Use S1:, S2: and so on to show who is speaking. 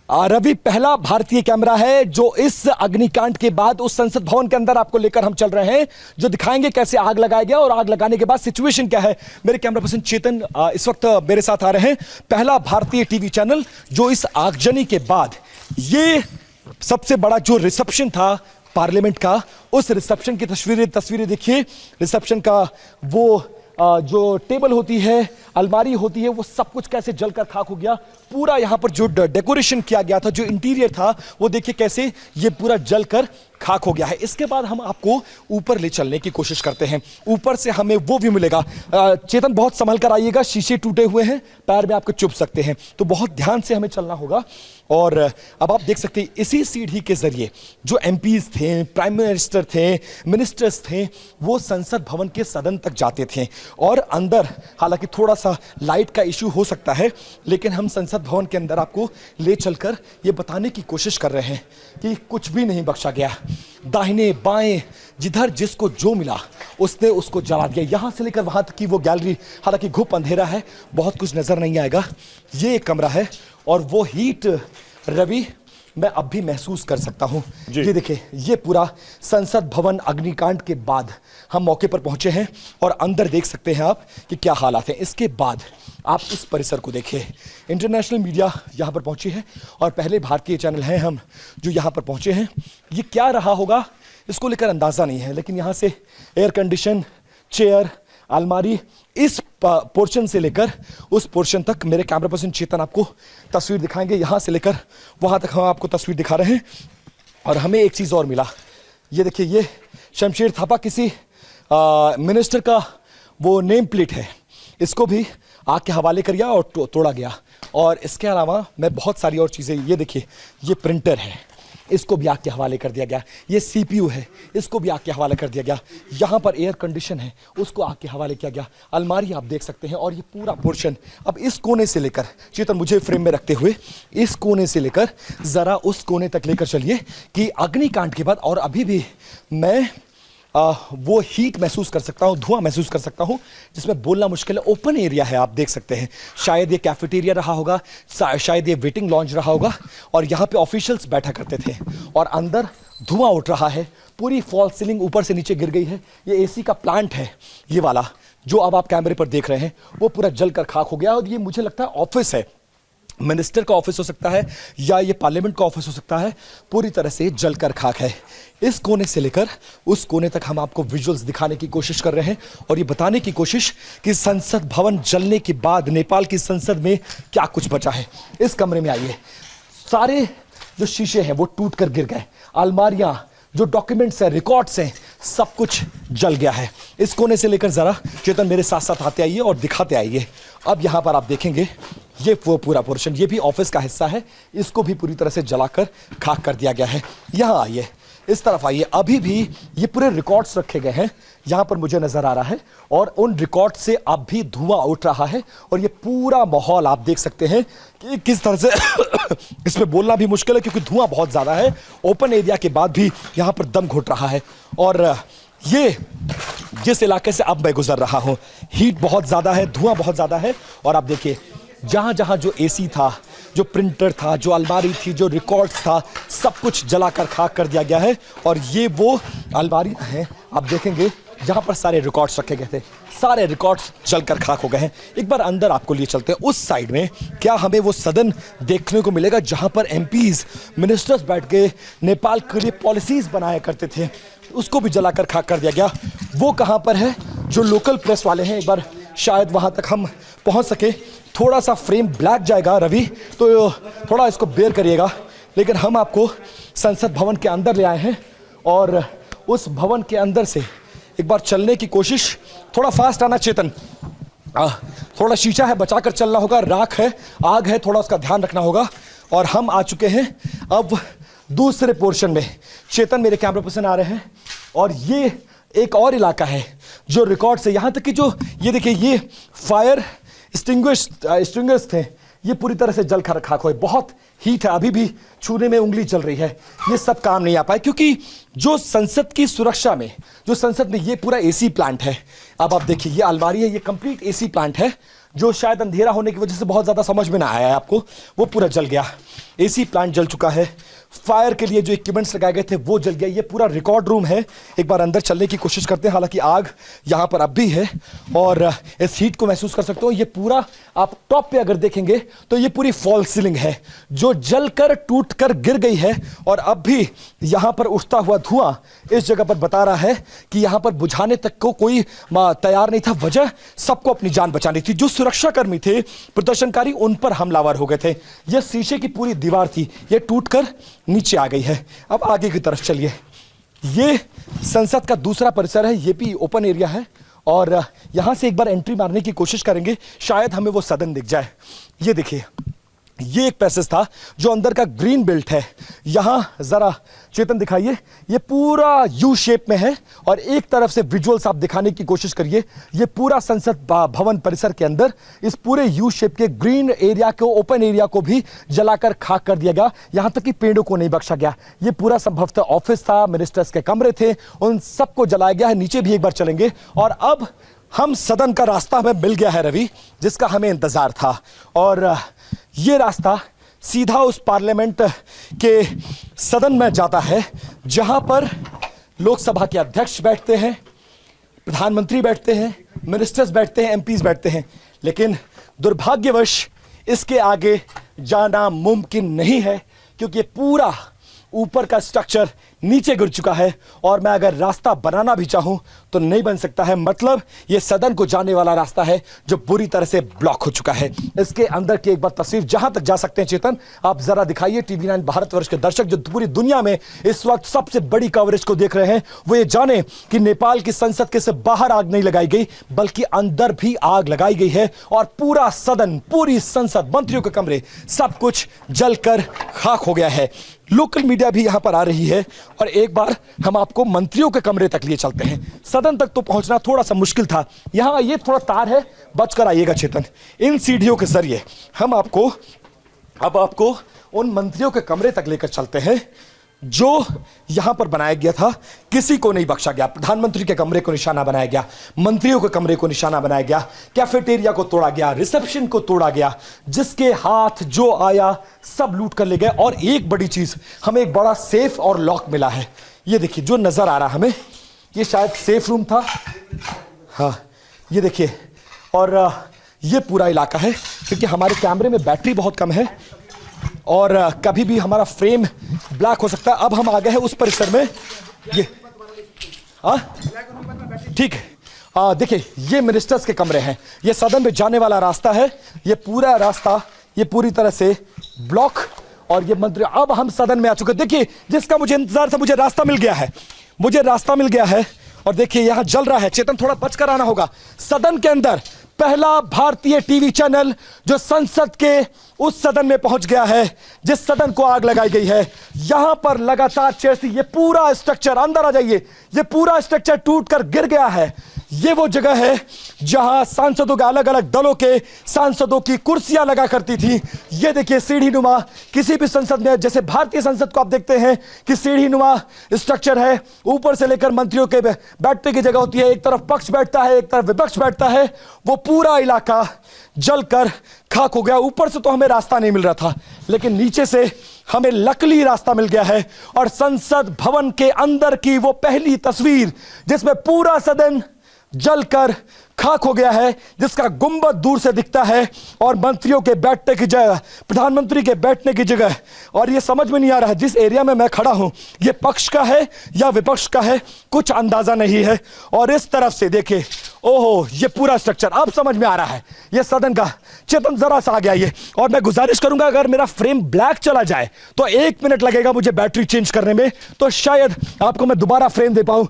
S1: रवि पहला भारतीय कैमरा है जो इस अग्निकांड के बाद उस संसद भवन के अंदर आपको लेकर हम चल रहे हैं, जो दिखाएंगे कैसे आग लगाया गया और आग लगाने के बाद सिचुएशन क्या है। मेरे कैमरा पर्सन चेतन इस वक्त मेरे साथ आ रहे हैं। पहला भारतीय टीवी चैनल जो इस आगजनी के बाद, ये सबसे बड़ा जो रिसेप्शन था पार्लियामेंट का, उस रिसेप्शन की तस्वीरें देखिए। रिसेप्शन का वो जो टेबल होती है, अलमारी होती है, वो सब कुछ कैसे जलकर खाक हो गया। पूरा यहां पर जो डेकोरेशन किया गया था, जो इंटीरियर था, वो देखिए कैसे ये पूरा जलकर खाक हो गया है। इसके बाद हम आपको ऊपर ले चलने की कोशिश करते हैं। ऊपर से हमें वो भी मिलेगा। चेतन बहुत संभल कर आइएगा, शीशे टूटे हुए हैं, पैर में आपको चुभ सकते हैं, तो बहुत ध्यान से हमें चलना होगा। और अब आप देख सकते हैं इसी सीढ़ी के जरिए जो एमपीज थे, प्राइम मिनिस्टर थे, मिनिस्टर्स थे, वो संसद भवन के सदन तक जाते थे। और अंदर हालांकि थोड़ा सा लाइट का इश्यू हो सकता है, लेकिन हम संसद भवन के अंदर आपको ले चलकर ये बताने की कोशिश कर रहे हैं कि कुछ भी नहीं बख्शा गया। दाहिने बाएं जिधर जिसको जो मिला उसने उसको जला दिया। यहां से लेकर वहां तक की वो गैलरी, हालांकि घुप अंधेरा है, बहुत कुछ नजर नहीं आएगा। ये एक कमरा है और वो हीट रवि मैं अब भी महसूस कर सकता हूं। ये देखिए, ये पूरा संसद भवन अग्निकांड के बाद हम मौके पर पहुंचे हैं और अंदर देख सकते हैं आप कि क्या हालात हैं। इसके बाद आप इस परिसर को देखिए। इंटरनेशनल मीडिया यहां पर पहुंची है और पहले भारतीय चैनल हैं हम जो यहां पर पहुंचे हैं। ये क्या रहा होगा इसको लेकर अंदाजा नहीं है, लेकिन यहां से एयर कंडीशन, चेयर, अलमारी, इस पोर्शन से लेकर उस पोर्शन तक मेरे कैमरा पर्सन चेतन आपको तस्वीर दिखाएंगे। यहां से लेकर वहां तक हम आपको तस्वीर दिखा रहे हैं। और हमें एक चीज और मिला, ये देखिए, ये शमशेर थापा किसी मिनिस्टर का वो नेम प्लेट है, इसको भी आग के हवाले कर दिया और तोड़ा गया। और इसके अलावा मैं बहुत सारी और चीजें, ये देखिए, ये प्रिंटर है, इसको भी आग के हवाले कर दिया गया। ये सीपीयू है, इसको भी आग के हवाले कर दिया गया। यहाँ पर एयर कंडीशन है, उसको आग के हवाले किया गया। अलमारी आप देख सकते हैं। और ये पूरा पोर्शन, अब इस कोने से लेकर, चेतन मुझे फ्रेम में रखते हुए इस कोने से लेकर जरा उस कोने तक लेकर चलिए कि अग्निकांड के बाद, और अभी भी मैं वो हीट महसूस कर सकता हूँ, धुआं महसूस कर सकता हूँ, जिसमें बोलना मुश्किल है। ओपन एरिया है, आप देख सकते हैं। शायद ये कैफेटेरिया रहा होगा, शायद ये वेटिंग लॉन्ज रहा होगा, और यहाँ पे ऑफिशियल्स बैठा करते थे। और अंदर धुआं उठ रहा है, पूरी फॉल सीलिंग ऊपर से नीचे गिर गई है। ये एसी का प्लांट है, ये वाला जो अब आप कैमरे पर देख रहे हैं, वो पूरा जलकर खाक हो गया। और ये मुझे लगता है ऑफिस है, मिनिस्टर का ऑफिस हो सकता है या ये पार्लियामेंट का ऑफिस हो सकता है, पूरी तरह से जलकर खाक है। इस कोने से लेकर उस कोने तक हम आपको विजुअल्स दिखाने की कोशिश कर रहे हैं और ये बताने की कोशिश कि संसद भवन जलने के बाद नेपाल की संसद में क्या कुछ बचा है। इस कमरे में आइए, सारे जो शीशे हैं वो टूट कर गिर गए। अलमारियां, जो डॉक्यूमेंट्स हैं, रिकॉर्ड्स हैं, सब कुछ जल गया है। इस कोने से लेकर जरा चेतन मेरे साथ साथ आते आइए और दिखाते आइए। अब यहां पर आप देखेंगे ये वो पूरा पोर्शन, ये भी ऑफिस का हिस्सा है, इसको भी पूरी तरह से जलाकर खाक कर दिया गया है। यहां आइए, इस तरफ आइए। अभी भी ये पूरे रिकॉर्ड्स रखे गए हैं, यहां पर मुझे नजर आ रहा है, और उन रिकॉर्ड से अब भी धुआं उठ रहा है। और ये पूरा माहौल आप देख सकते हैं कि किस तरह से इसमें बोलना भी मुश्किल है क्योंकि धुआं बहुत ज्यादा है। ओपन एरिया के बाद भी यहां पर दम घुट रहा है। और ये जिस इलाके से अब मैं गुजर रहा हूं, हीट बहुत ज्यादा है, धुआं बहुत ज्यादा है। और आप देखिए, जहां जहां जो एसी था, जो प्रिंटर था, जो अलमारी थी, जो रिकॉर्ड्स था, सब कुछ जलाकर खाक कर दिया गया है। और ये वो अलमारी हैं, आप देखेंगे, जहां पर सारे रिकॉर्ड्स रखे गए थे, सारे रिकॉर्ड्स जलकर खाक हो गए हैं। एक बार अंदर आपको लिए चलते हैं। उस साइड में क्या हमें वो सदन देखने को मिलेगा जहां पर एमपीज, मिनिस्टर्स बैठ के नेपाल के लिए पॉलिसीज बनाया करते थे, उसको भी जलाकर खाक कर दिया गया। वो कहां पर है? जो लोकल प्रेस वाले हैं, एक बार शायद वहां तक हम पहुंच सके। थोड़ा सा फ्रेम ब्लैक जाएगा रवि, तो थोड़ा इसको बेयर करिएगा। लेकिन हम आपको संसद भवन के अंदर ले आए हैं और उस भवन के अंदर से एक बार चलने की कोशिश। थोड़ा फास्ट आना चेतन, थोड़ा शीशा है, बचाकर चलना होगा, राख है, आग है, थोड़ा उसका ध्यान रखना होगा। और हम आ चुके हैं अब दूसरे पोर्शन में। चेतन मेरे कैमरा पर्सन आ रहे हैं और ये एक और इलाका है जो रिकॉर्ड से, यहां तक कि जो ये देखिए, ये फायर एक्सटिंग्विशर्स थे, ये पूरी तरह से जल कर खाक हुए। बहुत हीट है, अभी भी छूने में उंगली चल रही है। ये सब काम नहीं आ पाए क्योंकि जो संसद की सुरक्षा में, जो संसद में, ये पूरा एसी प्लांट है। अब आप देखिए, ये अलमारी है, ये कंप्लीट एसी प्लांट है जो शायद अंधेरा होने की वजह से बहुत ज्यादा समझ में ना आया है आपको, वो पूरा जल गया। एसी प्लांट जल चुका है, फायर के लिए जो इक्विपमेंट्स लगाए गए थे वो जल गया। ये पूरा रिकॉर्ड रूम है, एक बार अंदर चलने की कोशिश करते हैं। हालांकि आग यहां पर अब भी है और इस हीट को महसूस कर सकते हो। ये पूरा आप टॉप पे अगर देखेंगे तो ये पूरी फॉल सीलिंग है जो जलकर टूटकर गिर गई है और अब भी यहां पर उठता हुआ धुआं इस जगह पर बता रहा है कि यहां पर बुझाने तक को कोई तैयार नहीं था। वजह सबको अपनी जान बचानी थी। जो सुरक्षाकर्मी थे, प्रदर्शनकारी, उन पर हमलावर हो गए थे। यह शीशे की पूरी दीवार थी, यह टूटकर नीचे आ गई है। अब आगे की तरफ चलिए। ये संसद का दूसरा परिसर है, ये भी ओपन एरिया है और यहां से एक बार एंट्री मारने की कोशिश करेंगे, शायद हमें वो सदन दिख जाए। ये देखिए, ये एक पैसेज था जो अंदर का ग्रीन बेल्ट है। यहां जरा चेतन दिखाइए, ये पूरा यू शेप में है और एक तरफ से विजुअल्स आप दिखाने की कोशिश करिए। ये पूरा संसद भवन परिसर के अंदर इस पूरे यू शेप के ग्रीन एरिया को, ओपन एरिया को भी जलाकर खाक कर दिया गया। यहां तक कि पेड़ों को नहीं बख्शा गया। ये पूरा संभवतः ऑफिस था, मिनिस्टर्स के कमरे थे, उन सबको जलाया गया है। नीचे भी एक बार चलेंगे और अब हम सदन का रास्ता हमें मिल गया है रवि, जिसका हमें इंतजार था। और ये रास्ता सीधा उस पार्लियामेंट के सदन में जाता है जहां पर लोकसभा के अध्यक्ष बैठते हैं, प्रधानमंत्री बैठते हैं, मिनिस्टर्स बैठते हैं, एमपीज बैठते हैं। लेकिन दुर्भाग्यवश इसके आगे जाना मुमकिन नहीं है क्योंकि पूरा ऊपर का स्ट्रक्चर नीचे गिर चुका है और मैं अगर रास्ता बनाना भी चाहूं तो नहीं बन सकता है। मतलब यह सदन को जाने वाला रास्ता है जो बुरी तरह से ब्लॉक हो चुका है। इसके अंदर की एक बार तस्वीर जहां तक जा सकते हैं चेतन, आप जरा दिखाइए। टीवी 9 भारतवर्ष के दर्शक जो पूरी दुनिया में इस वक्त सबसे बड़ी कवरेज को देख रहे हैं वो ये जाने कि नेपाल की संसद के सिर्फ बाहर आग नहीं लगाई गई बल्कि अंदर भी आग लगाई गई है और पूरा सदन, पूरी संसद, मंत्रियों के कमरे, सब कुछ जलकर खाक हो गया है। लोकल मीडिया भी यहां पर आ रही है और एक बार हम आपको मंत्रियों के कमरे तक लिए चलते हैं। सदन तक तो पहुंचना थोड़ा सा मुश्किल था। यहां ये थोड़ा तार है, बचकर आइएगा चेतन। इन सीढ़ियों के जरिए हम आपको उन मंत्रियों के कमरे तक लेकर चलते हैं जो यहां पर बनाया गया था। किसी को नहीं बख्शा गया। प्रधानमंत्री के कमरे को निशाना बनाया गया, मंत्रियों के कमरे को निशाना बनाया गया, कैफेटेरिया को तोड़ा गया, रिसेप्शन को तोड़ा गया। जिसके हाथ जो आया सब लूट कर ले गए। और एक बड़ी चीज, हमें एक बड़ा सेफ और लॉक मिला है। ये देखिए जो नजर आ रहा हमें, ये शायद सेफ रूम था। हाँ ये देखिए, और ये पूरा इलाका है क्योंकि हमारे कैमरे में बैटरी बहुत कम है और कभी भी हमारा फ्रेम ब्लैक हो सकता है। अब हम आ गए हैं उस परिसर में। ये ठीक है, देखिए ये मिनिस्टर्स के कमरे हैं, ये सदन में जाने वाला रास्ता है। ये पूरा रास्ता ये पूरी तरह से ब्लॉक और ये मंत्री। अब हम सदन में आ चुके। देखिए जिसका मुझे इंतजार था, मुझे रास्ता मिल गया है, मुझे रास्ता मिल गया है। और देखिए यहां जल रहा है। चेतन थोड़ा बचकर आना होगा। सदन के अंदर पहला भारतीय टीवी चैनल जो संसद के उस सदन में पहुंच गया है जिस सदन को आग लगाई गई है। यहां पर लगातार जैसे ये पूरा स्ट्रक्चर, अंदर आ जाइए, ये पूरा स्ट्रक्चर टूटकर गिर गया है। ये वो जगह है जहां सांसदों के, अलग अलग दलों के सांसदों की कुर्सियां लगा करती थी। ये देखिए सीढ़ी नुमा, किसी भी संसद में, जैसे भारतीय संसद को आप देखते हैं कि सीढ़ी नुमा स्ट्रक्चर है, ऊपर से लेकर मंत्रियों के बैठने की जगह होती है। एक तरफ पक्ष बैठता है, एक तरफ विपक्ष बैठता है। वो पूरा इलाका जलकर खाक हो गया। ऊपर से तो हमें रास्ता नहीं मिल रहा था, लेकिन नीचे से हमें लकली रास्ता मिल गया है। और संसद भवन के अंदर की वो पहली तस्वीर जिसमें पूरा सदन जलकर खाक हो गया है, जिसका गुंबद दूर से दिखता है और मंत्रियों के बैठने की जगह, प्रधानमंत्री के बैठने की जगह। और ये समझ में नहीं आ रहा है जिस एरिया में मैं खड़ा हूं ये पक्ष का है या विपक्ष का है, कुछ अंदाजा नहीं है। और इस तरफ से देखिए, ओहो, ये पूरा स्ट्रक्चर अब समझ में आ रहा है। ये सदन का चेतन जरा सा आ गया ये। और मैं गुजारिश करूंगा अगर मेरा फ्रेम ब्लैक चला जाए तो 1 मिनट लगेगा मुझे बैटरी चेंज करने में, तो शायद आपको मैं दोबारा फ्रेम दे पाऊं।